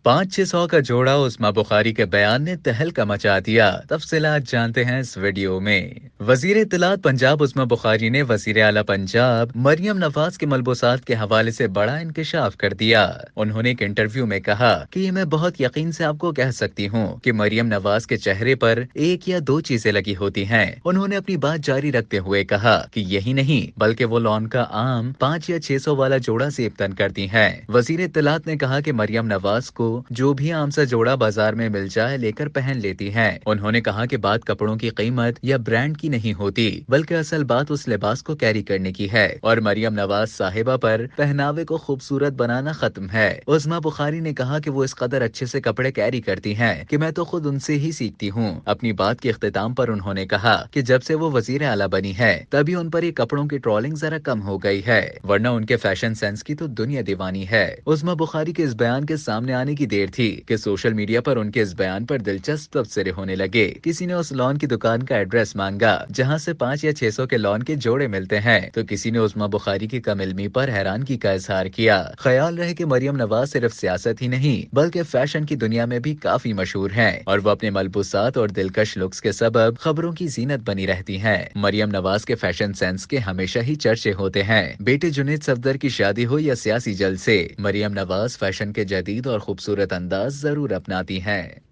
500-600 का जोड़ा उस्मा बुखारी के बयान ने तहलका मचा दिया। तफसीलात जानते हैं इस वीडियो में। वजीर इत्तलात पंजाब उस्मा बुखारी ने वजीर आला पंजाब मरियम नवाज के मलबूसात के हवाले से बड़ा इंकशाफ कर दिया। उन्होंने एक इंटरव्यू में कहा कि मैं बहुत यकीन से आपको कह सकती हूँ कि मरियम नवाज के चेहरे पर एक या दो चीजें लगी होती हैं। उन्होंने अपनी बात जारी रखते हुए कहा कि यही नहीं बल्कि वो लॉन का आम 5 या 600 वाला जोड़ा सेब तन करती हैं। वजीर इत्तलात ने कहा कि मरियम नवाज को जो भी आम सा जोड़ा बाजार में मिल जाए लेकर पहन लेती हैं। उन्होंने कहा कि बात कपड़ों की कीमत या ब्रांड की नहीं होती बल्कि असल बात उस लिबास को कैरी करने की है और मरियम नवाज साहिबा पर पहनावे को खूबसूरत बनाना खत्म है। उस्मा बुखारी ने कहा कि वो इस कदर अच्छे से कपड़े कैरी करती हैं कि मैं तो खुद उनसे ही सीखती हूँ। अपनी बात के इख्तिताम पर उन्होंने कहा कि जब से वो वजीर आला बनी है तभी उन पर ये कपड़ों की ट्रोलिंग जरा कम हो गई है, वरना उनके फैशन सेंस की तो दुनिया दीवानी है। उस्मा बुखारी के इस बयान के सामने आने की देर थी कि सोशल मीडिया पर उनके इस बयान पर दिलचस्प तबसरे होने लगे। किसी ने उस लॉन की दुकान का एड्रेस मांगा जहां से 5 या 600 के लॉन के जोड़े मिलते हैं, तो किसी ने उस्मा बुखारी की कम इल्मी पर हैरानगी का इजहार किया। ख्याल रहे कि मरियम नवाज सिर्फ सियासत ही नहीं बल्कि फैशन की दुनिया में भी काफी मशहूर हैं और वो अपने मलबूसात और दिलकश लुक्स के सबब खबरों की जीनत बनी रहती हैं। मरियम नवाज के फैशन सेंस के हमेशा ही चर्चे होते हैं। बेटे जुनैद सफदर की शादी हो या सियासी जलसे, मरियम नवाज फैशन के जदीद और खूबसूरत अंदाज जरूर अपनाती हैं।